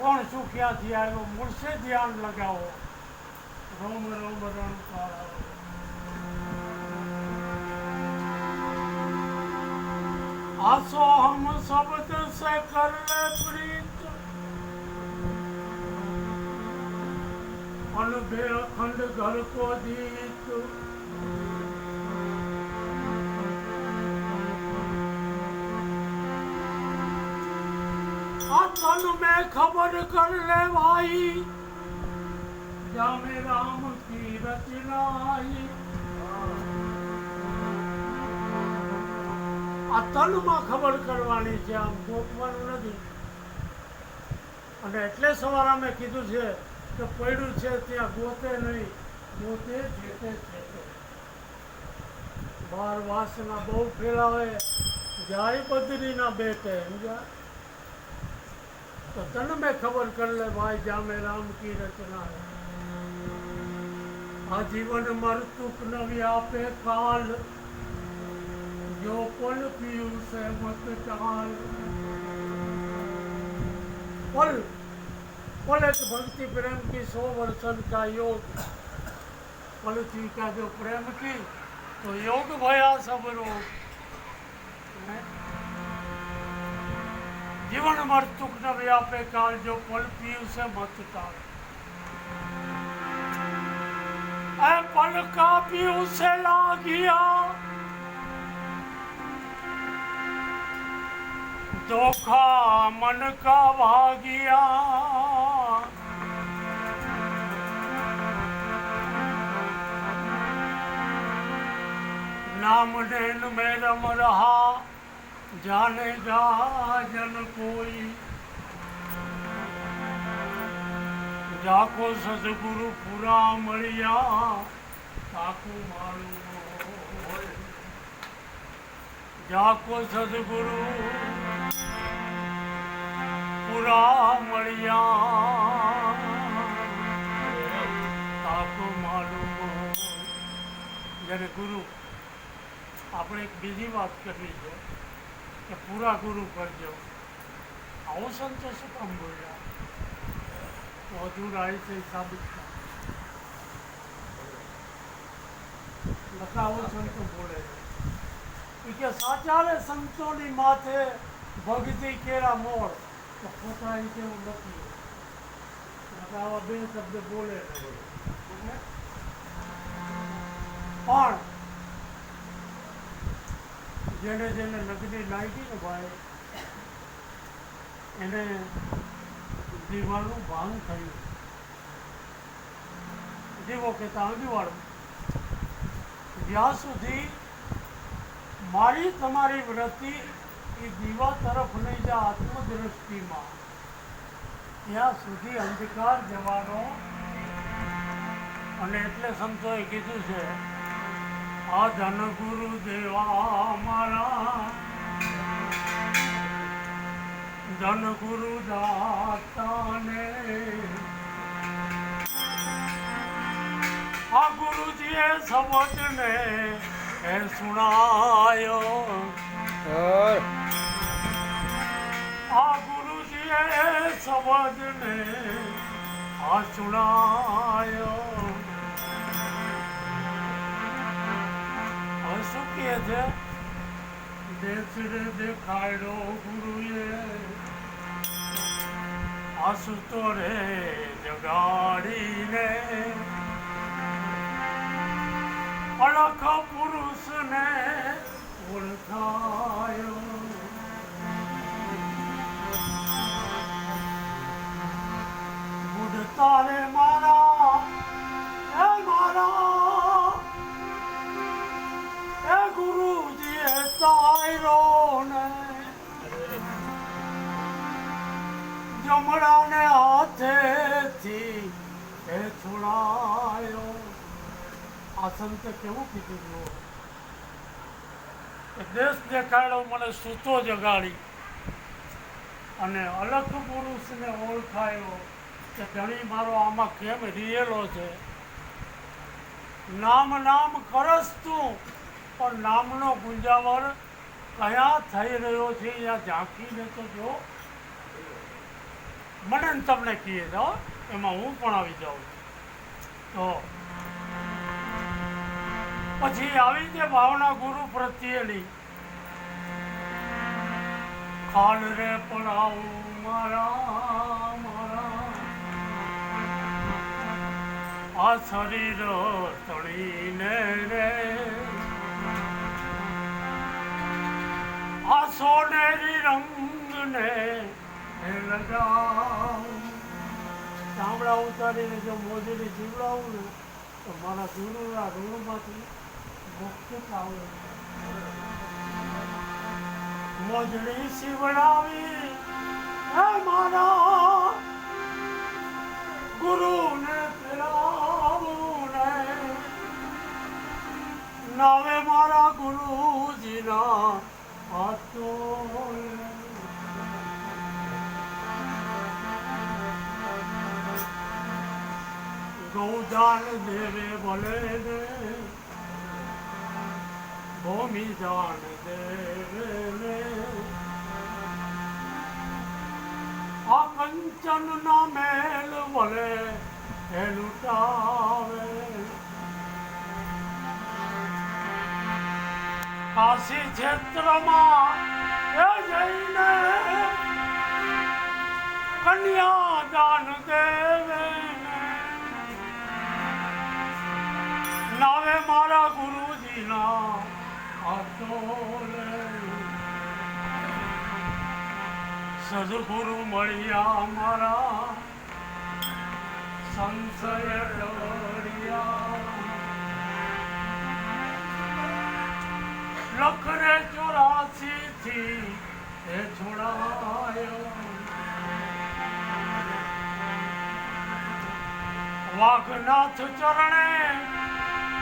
કોણ શું ક્યાંથી આવ્યો મૂળશે ધ્યાન લગાવો રોમ રોમ રણકાર आसो हम शब्द से कर ले प्रीत अनभे अखंड घर को जीत तन में खबर कर ले भाई जामे राम की रचनाई આ તનમાં ખબર કરવાની છે, આમ ગોતવાનું નથી. અને એટલે સવારે મેં કીધું છે કે પડ્યું છે ત્યાં ગોતે નહીં, ગોતે જેતે જેતે. બાર વાસના બહુ ફેલાવે જાય બદરીના બેટે સમજ્યા. તો તન મેં ખબર કર લે ભાઈ જામે રામ કી રચના. આ જીવન મરતુક ન વ્યાપે કાલ जो पल पीयू से मत चाल. पल पल एक भक्ति प्रेम की 100 वर्षन का योग. पल थी का जो प्रेम की तो योग भया सब रोग. जीवन मरतुक न व्यापे काल जो पल पीयू से मत चाल. ऐ पल का पीयू से लागिया धोखा मन का भागिया. नाम नैन में रम रहा जानेगा जन कोई. जाको सदगुरु पूरा મળ્યા તાકુ મારું. જાકો સદગુરુ પૂરા મળ્યા તાકો મારું. જ્યારે ગુરુ આપણે એક બીજી વાત કરવી છે કે પૂરા ગુરુ કરજો. આવો સંતો શું કામ બોલ્યા તો અધૂરા છે સાબિત લખાવો સંતો બોલે કે સાચા રે સંતોની માથે ભક્તિ કેરા મોર. તો પોતા એવું નથી. આવા બે શબ્દ બોલે પણ જેને જેને નગરી લાગી ને ભાઈ એને દીવાનું ભાન થયું. દીવો કહેતા અંજવાળું જ્યાં સુધી મારી તમારી વૃત્તિ એ દીવા તરફ નહીં જાય આત્મદ્રષ્ટિમાં ત્યાં સુધી અંધકાર જવાનો. અને એટલે સંતોએ કીધું છે આ ધન ગુરુ દેવા મારા ધન ગુરુ દાતાને. આ ગુરુજીએ સમજને એ સુણાયો. આ ગુરુજીએ સમજને આ સુણાયો. હવે શું કહે છે દેશ રે દેખાડ્યો ગુરુએ આસુતો રે જગાડીને. અલખ પુરુષને ઓળખાયો. બુડતા રે મારા એ મારા એ ગુરુજીએ તાયરો ને જમણાને હાથેથી એ છોડાયો. આ સંતે કેવું કીધું જુઓ કે દેશ દેખાડ્યો મને સૂતો જગાડી અને અલગ પુરુષને ઓળખાયો કે ઘણી મારો આમાં કેમ રિયેલો છે. નામ નામ કરસ તું પણ નામનો ગુંજાવર કયા થઈ રહ્યો છે અહીંયા ઝાંકીને તો જો. મને ને તમને કહીએ છો એમાં હું પણ આવી જાઉં તો પછી આવી જે ભાવના ગુરુ પ્રત્યેની ખાલ રે પડાવું મારા મારા આ શરીર તણીને રે આ સોનેરી રંગને લગાવું ચામડા ઉતારીને જો મોજડી જીવડાવું ને તો મારા ગુરુના ઋણમાંથી મુક્તિ થાવું મોજડી શિવડાવી હે મારા ગુરુને પેરાવું ને નાવે મારા ગુરુજીના હાથો ગૌદાન દેવે બોલે દે ભૂમિદાન દેવે આ કંચન ના મેલ બોલે એ લૂટાવે કાશી ક્ષેત્રમાં એ જઈને કન્યાદાન દેવે નાવે મારા ગુરુજીના હાથો સદગુરુ મળ્યા મારા સંશય ડોરિયા લખરે 84 થી એ છોડાયો વાઘનાથ ચરણે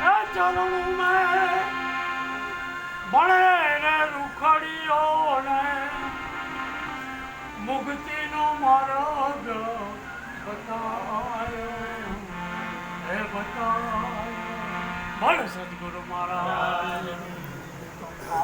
એ ચરણ મેં ભણે ને રૂખડીઓ ને મુક્તિનો માર્ગ બતાયો એ બતાયો ભલે સદગુરુ મહારાજ